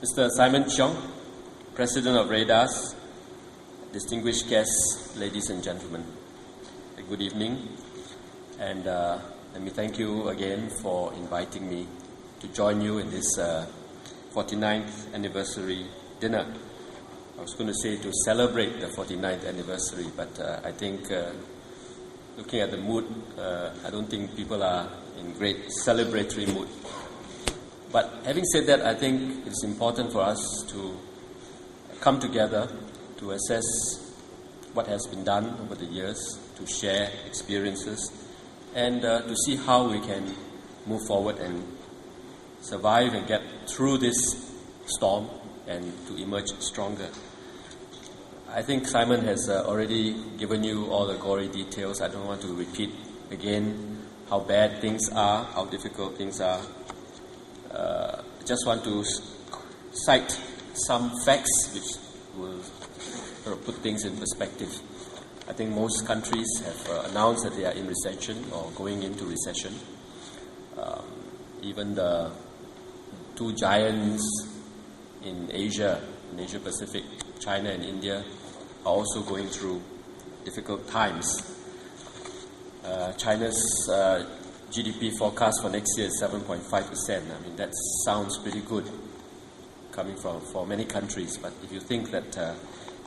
Mr. Simon Cheong, President of REDAS, distinguished guests, ladies and gentlemen, good evening, and let me thank you again for inviting me to join you in this 49th anniversary dinner. I was going to say to celebrate the 49th anniversary, but I think looking at the mood, I don't think people are in great celebratory mood. But having said that, I think it's important for us to come together to assess what has been done over the years, to share experiences, and to see how we can move forward and survive and get through this storm and to emerge stronger. I think Simon has already given you all the gory details. I don't want to repeat again how bad things are, how difficult things are. I just want to cite some facts which will put things in perspective. I think most countries have announced that they are in recession or going into recession. Even the two giants in Asia Pacific, China and India, are also going through difficult times. China's GDP forecast for next year is 7.5%. I mean, that sounds pretty good coming from for many countries, but if you think that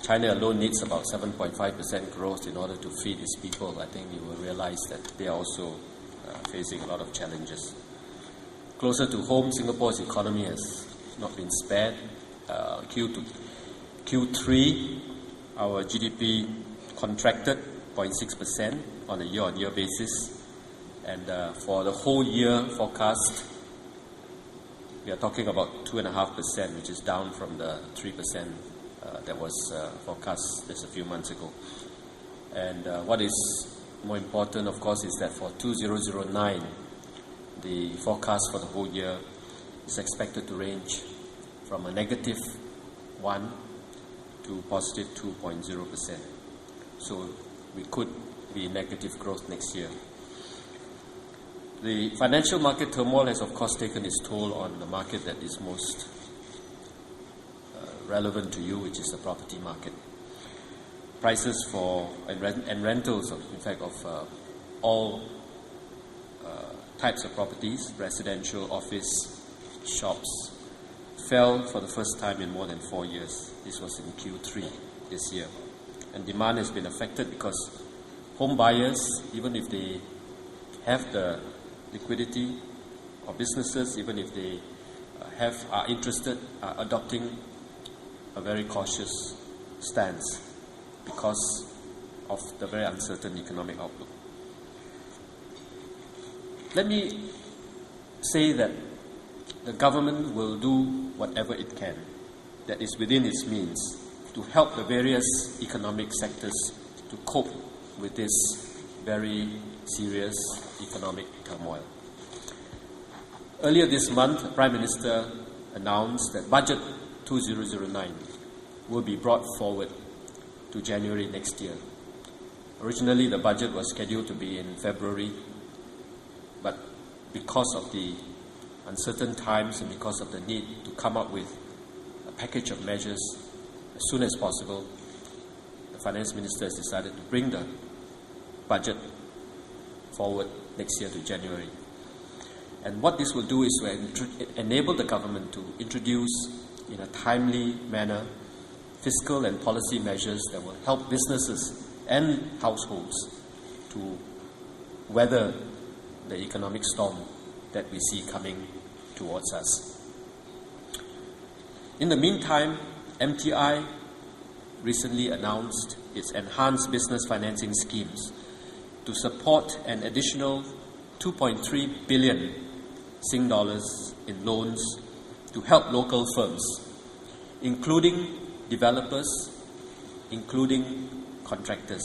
China alone needs about 7.5% growth in order to feed its people, I think you will realize that they are also facing a lot of challenges. Closer to home, Singapore's economy has not been spared. Q3, our GDP contracted 0.6% on a year-on-year basis. And for the whole year forecast, we are talking about 2.5%, which is down from the 3% that was forecast just a few months ago. And what is more important, of course, is that for 2009, the forecast for the whole year is expected to range from a -1% to positive 2.0%. So we could be in negative growth next year. The financial market turmoil has, of course, taken its toll on the market that is most relevant to you, which is the property market. Prices for and rentals, in fact, of all types of properties, residential, office, shops, fell for the first time in more than 4 years. This was in Q3 this year. And demand has been affected because home buyers, even if they have the liquidity, or businesses, even if they are interested, are adopting a very cautious stance because of the very uncertain economic outlook. Let me say that the government will do whatever it can that is within its means to help the various economic sectors to cope with this very serious economic turmoil. Earlier this month, the Prime Minister announced that Budget 2009 will be brought forward to January next year. Originally, the budget was scheduled to be in February, but because of the uncertain times and because of the need to come up with a package of measures as soon as possible, the Finance Minister has decided to bring the budget forward next year to January. And what this will do is to enable the government to introduce in a timely manner fiscal and policy measures that will help businesses and households to weather the economic storm that we see coming towards us. In the meantime, MTI recently announced its enhanced business financing schemes to support an additional 2.3 billion Sing dollars in loans to help local firms, including developers, including contractors.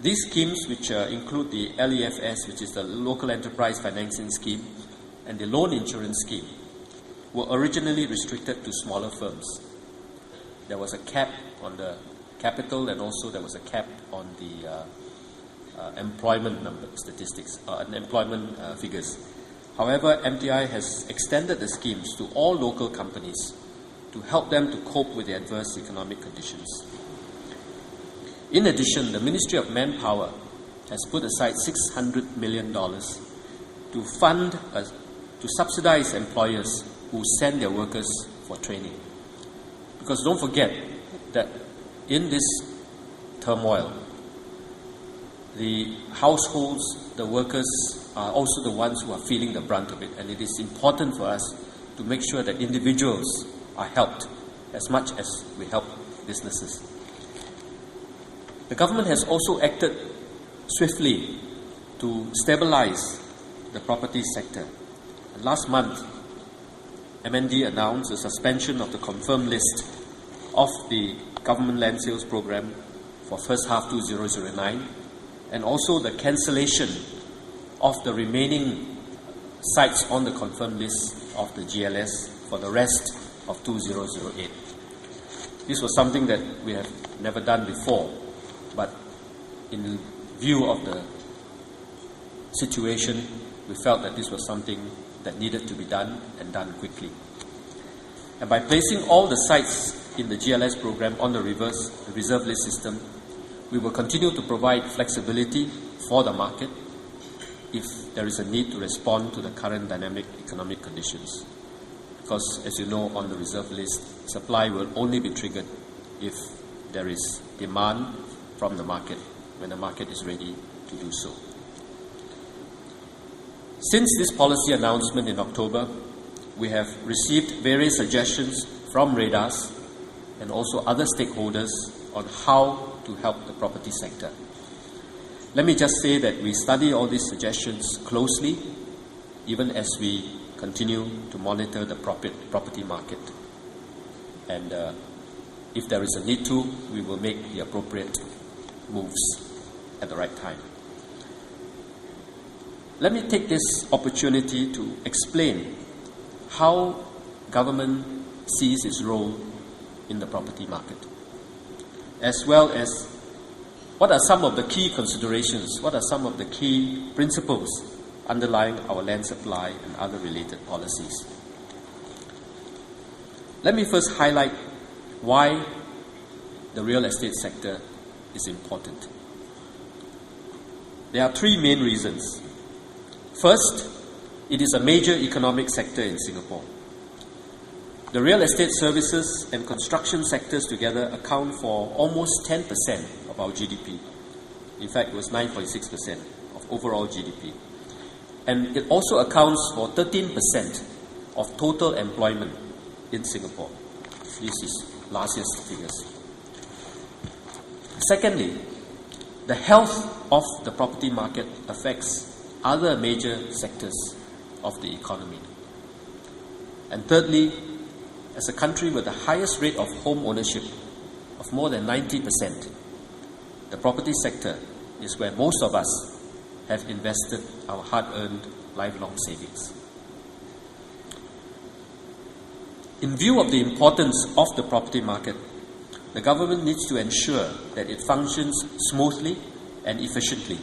These schemes, which include the LEFS, which is the Local Enterprise Financing Scheme, and the Loan Insurance Scheme, were originally restricted to smaller firms. There was a cap on the capital, and also there was a cap on the employment number statistics, employment figures. However, MTI has extended the schemes to all local companies to help them to cope with the adverse economic conditions. In addition, the Ministry of Manpower has put aside $600 million to subsidize employers who send their workers for training. Because don't forget that in this turmoil, the households, the workers are also the ones who are feeling the brunt of it, and it is important for us to make sure that individuals are helped as much as we help businesses. The government has also acted swiftly to stabilize the property sector. And last month, MND announced the suspension of the confirmed list of the government land sales program for first half 2009, and also the cancellation of the remaining sites on the confirmed list of the GLS for the rest of 2008. This was something that we have never done before, but in view of the situation, we felt that this was something that needed to be done and done quickly. And by placing all the sites in the GLS program on the reserve list system, we will continue to provide flexibility for the market if there is a need to respond to the current dynamic economic conditions. Because, as you know, on the reserve list, supply will only be triggered if there is demand from the market, when the market is ready to do so. Since this policy announcement in October, we have received various suggestions from REDAS and also other stakeholders on how to help the property sector. Let me just say that we study all these suggestions closely, even as we continue to monitor the property market. And if there is a need to, we will make the appropriate moves at the right time. Let me take this opportunity to explain how government sees its role in the property market, as well as what are some of the key considerations, what are some of the key principles underlying our land supply and other related policies. Let me first highlight why the real estate sector is important. There are three main reasons. First, it is a major economic sector in Singapore. The real estate services and construction sectors together account for almost 10% of our GDP. In fact, it was 9.6% of overall GDP. And it also accounts for 13% of total employment in Singapore. This is last year's figures. Secondly, the health of the property market affects other major sectors of the economy. And thirdly, as a country with the highest rate of home ownership of more than 90%, the property sector is where most of us have invested our hard-earned lifelong savings. In view of the importance of the property market, the government needs to ensure that it functions smoothly and efficiently,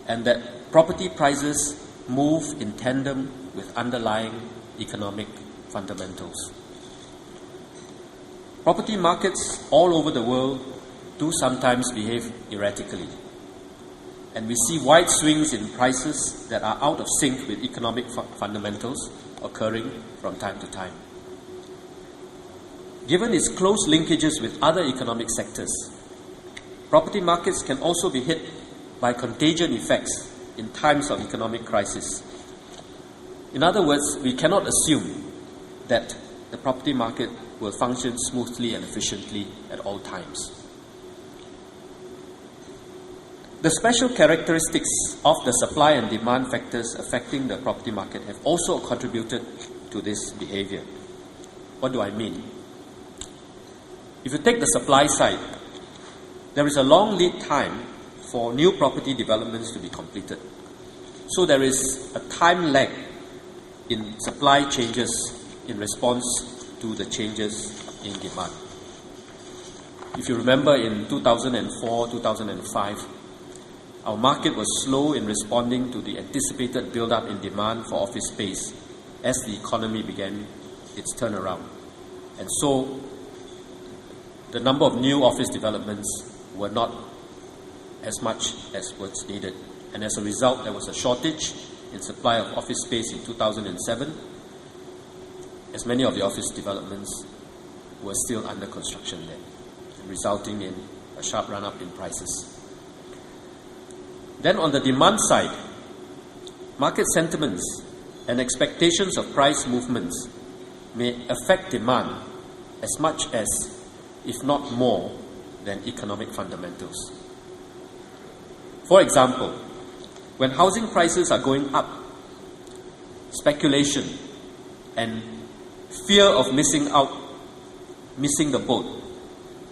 and that property prices move in tandem with underlying economic fundamentals. Property markets all over the world do sometimes behave erratically, and we see wide swings in prices that are out of sync with economic fundamentals occurring from time to time. Given its close linkages with other economic sectors, property markets can also be hit by contagion effects in times of economic crisis. In other words, we cannot assume that the property market will function smoothly and efficiently at all times. The special characteristics of the supply and demand factors affecting the property market have also contributed to this behavior. What do I mean? If you take the supply side, there is a long lead time for new property developments to be completed. So there is a time lag in supply changes in response to the changes in demand. If you remember, in 2004, 2005, our market was slow in responding to the anticipated build-up in demand for office space as the economy began its turnaround. And so, the number of new office developments were not as much as was needed. And as a result, there was a shortage in supply of office space in 2007, as many of the office developments were still under construction then, resulting in a sharp run-up in prices. Then on the demand side, market sentiments and expectations of price movements may affect demand as much as, if not more, than economic fundamentals. For example, when housing prices are going up, speculation and fear of missing the boat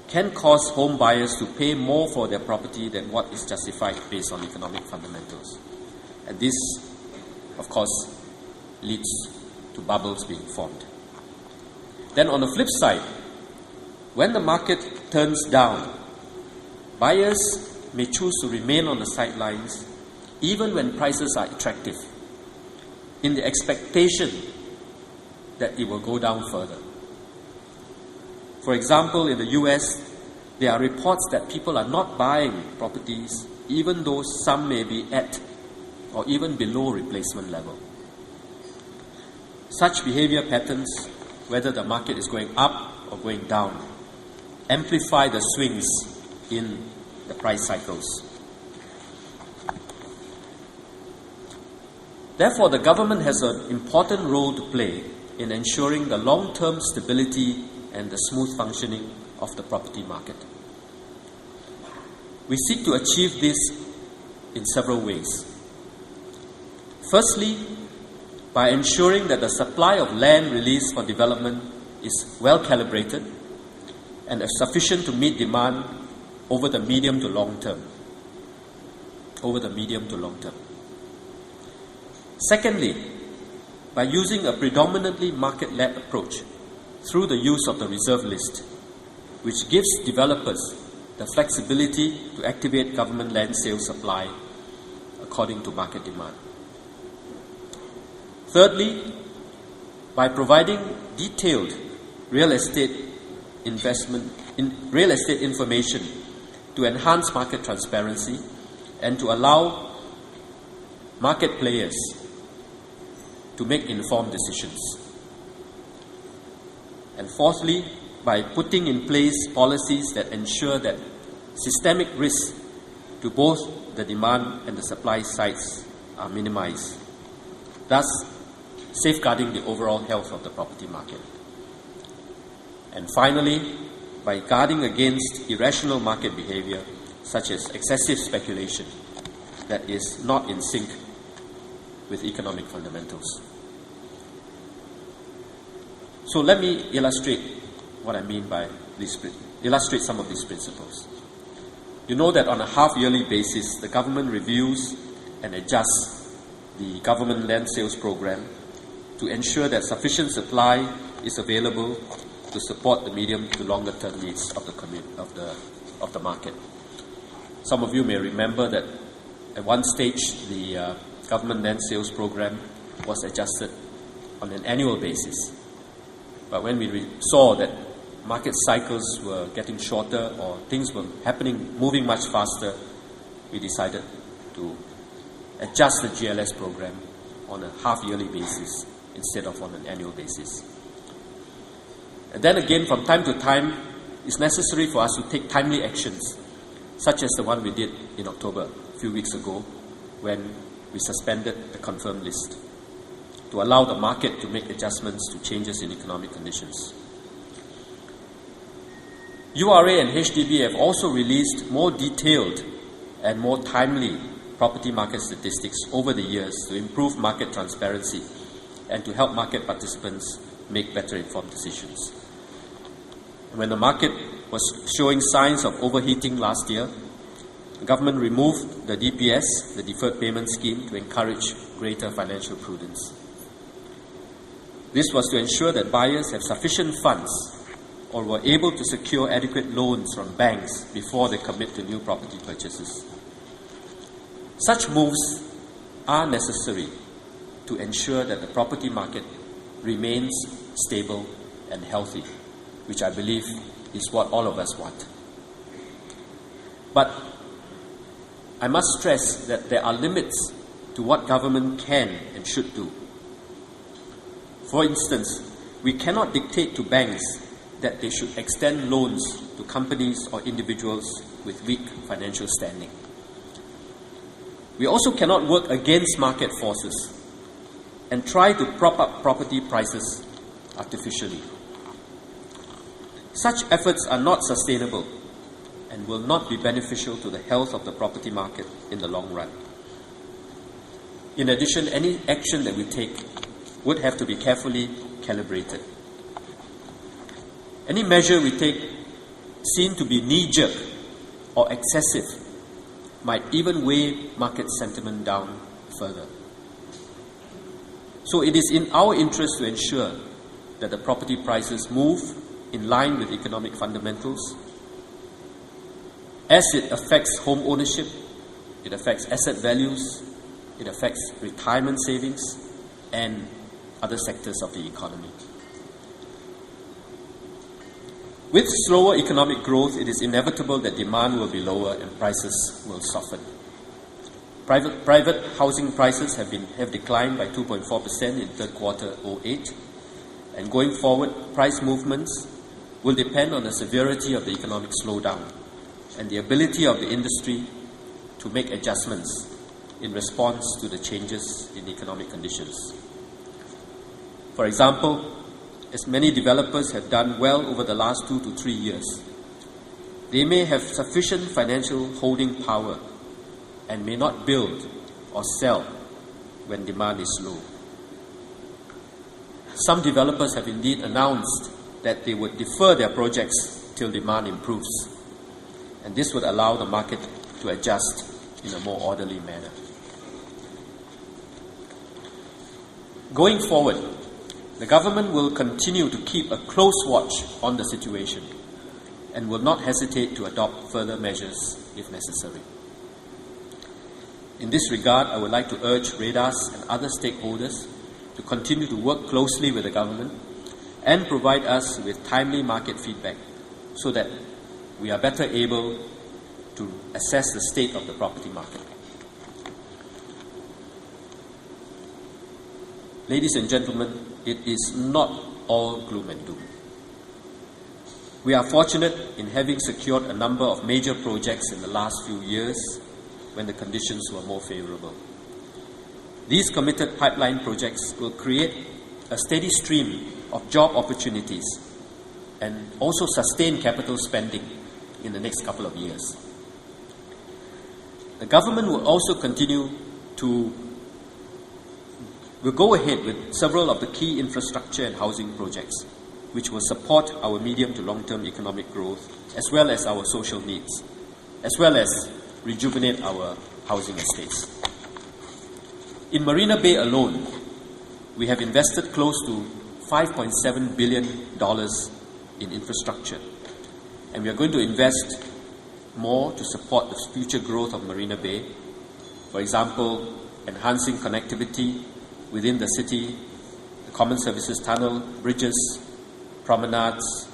can cause home buyers to pay more for their property than what is justified based on economic fundamentals. And this, of course, leads to bubbles being formed. Then on the flip side, when the market turns down, buyers may choose to remain on the sidelines even when prices are attractive, in the expectation that it will go down further. For example, in the US, there are reports that people are not buying properties even though some may be at or even below replacement level. Such behavior patterns, whether the market is going up or going down, amplify the swings in the price cycles. Therefore, the government has an important role to play in ensuring the long-term stability and the smooth functioning of the property market. We seek to achieve this in several ways. Firstly, by ensuring that the supply of land released for development is well calibrated and is sufficient to meet demand over the medium to long term. Secondly, by using a predominantly market-led approach through the use of the reserve list, which gives developers the flexibility to activate government land sales supply according to market demand. Thirdly, by providing detailed real estate information to enhance market transparency and to allow market players to make informed decisions. And fourthly, by putting in place policies that ensure that systemic risks to both the demand and the supply sides are minimized, thus safeguarding the overall health of the property market. And finally, by guarding against irrational market behavior, such as excessive speculation that is not in sync with economic fundamentals. So let me illustrate what I mean by illustrate some of these principles. You know that on a half-yearly basis, the government reviews and adjusts the government land sales program to ensure that sufficient supply is available to support the medium to longer term needs of the market. Some of you may remember that at one stage the government land sales program was adjusted on an annual basis. But when we saw that market cycles were getting shorter or things were moving much faster, we decided to adjust the GLS program on a half-yearly basis instead of on an annual basis. And then again, from time to time, it's necessary for us to take timely actions, such as the one we did in October, a few weeks ago, when we suspended the confirmed list, to allow the market to make adjustments to changes in economic conditions. URA and HDB have also released more detailed and more timely property market statistics over the years to improve market transparency and to help market participants make better informed decisions. When the market was showing signs of overheating last year, the government removed the DPS, the Deferred Payment Scheme, to encourage greater financial prudence. This was to ensure that buyers have sufficient funds or were able to secure adequate loans from banks before they commit to new property purchases. Such moves are necessary to ensure that the property market remains stable and healthy, which I believe is what all of us want. But I must stress that there are limits to what government can and should do. For instance, we cannot dictate to banks that they should extend loans to companies or individuals with weak financial standing. We also cannot work against market forces and try to prop up property prices artificially. Such efforts are not sustainable and will not be beneficial to the health of the property market in the long run. In addition, any action that we take would have to be carefully calibrated. Any measure we take seen to be knee-jerk or excessive might even weigh market sentiment down further. So it is in our interest to ensure that the property prices move in line with economic fundamentals, as it affects home ownership, it affects asset values, it affects retirement savings and other sectors of the economy. With slower economic growth, it is inevitable that demand will be lower and prices will soften. Private housing prices have declined by 2.4% in third quarter 2008, and going forward, price movements will depend on the severity of the economic slowdown and the ability of the industry to make adjustments in response to the changes in economic conditions. For example, as many developers have done well over the last 2 to 3 years, they may have sufficient financial holding power and may not build or sell when demand is low. Some developers have indeed announced that they would defer their projects till demand improves, and this would allow the market to adjust in a more orderly manner. Going forward, the government will continue to keep a close watch on the situation and will not hesitate to adopt further measures if necessary. In this regard, I would like to urge REDAS and other stakeholders to continue to work closely with the government and provide us with timely market feedback so that we are better able to assess the state of the property market. Ladies and gentlemen, it is not all gloom and doom. We are fortunate in having secured a number of major projects in the last few years when the conditions were more favorable. These committed pipeline projects will create a steady stream of job opportunities and also sustain capital spending in the next couple of years. The government will also continue to go ahead with several of the key infrastructure and housing projects, which will support our medium to long-term economic growth, as well as our social needs, as well as rejuvenate our housing estates. In Marina Bay alone, we have invested close to $5.7 billion in infrastructure, and we are going to invest more to support the future growth of Marina Bay. For example, enhancing connectivity within the city, the common services tunnel, bridges, promenades,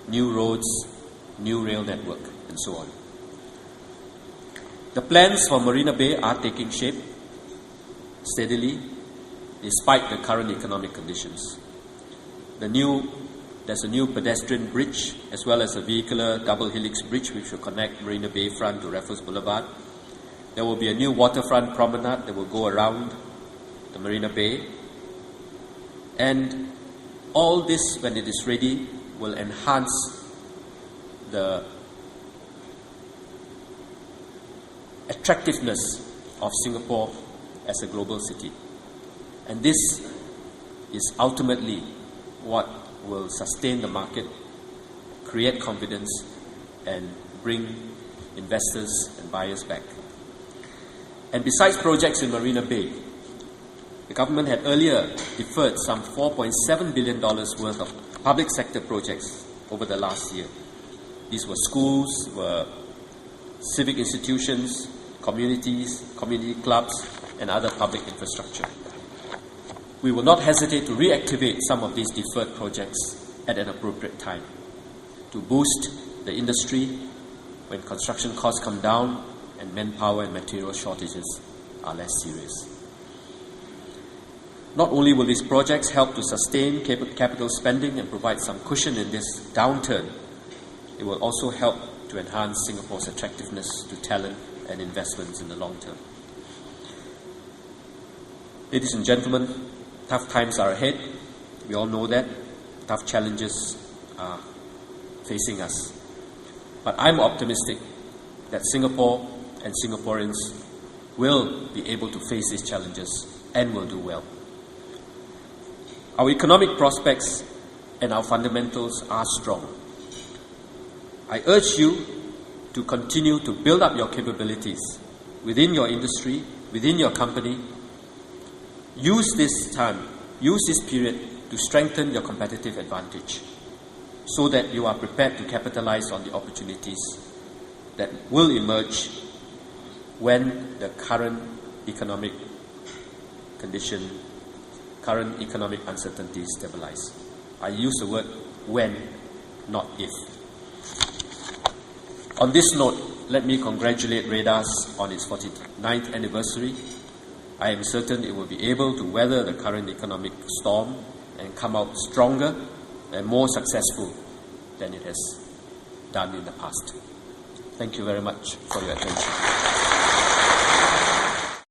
new roads, new rail network, and so on. The plans for Marina Bay are taking shape steadily despite the current economic conditions. There's a new pedestrian bridge as well as a vehicular double helix bridge which will connect Marina Bay front to Raffles Boulevard. There will be a new waterfront promenade that will go around the Marina Bay, and all this, when it is ready, will enhance the attractiveness of Singapore as a global city. And this is ultimately what will sustain the market, create confidence, and bring investors and buyers back. And besides projects in Marina Bay, the government had earlier deferred some $4.7 billion worth of public sector projects over the last year. These were schools, were civic institutions, communities, community clubs, and other public infrastructure. We will not hesitate to reactivate some of these deferred projects at an appropriate time to boost the industry when construction costs come down and manpower and material shortages are less serious. Not only will these projects help to sustain capital spending and provide some cushion in this downturn, it will also help to enhance Singapore's attractiveness to talent and investments in the long term. Ladies and gentlemen, tough times are ahead. We all know that. Tough challenges are facing us. But I'm optimistic that Singapore and Singaporeans will be able to face these challenges and will do well. Our economic prospects and our fundamentals are strong. I urge you to continue to build up your capabilities within your industry, within your company. Use this time, use this period to strengthen your competitive advantage so that you are prepared to capitalize on the opportunities that will emerge when the current economic condition, current economic uncertainties stabilize. I use the word when, not if. On this note, let me congratulate REDAS on its 49th anniversary. I am certain it will be able to weather the current economic storm and come out stronger and more successful than it has done in the past. Thank you very much for your attention.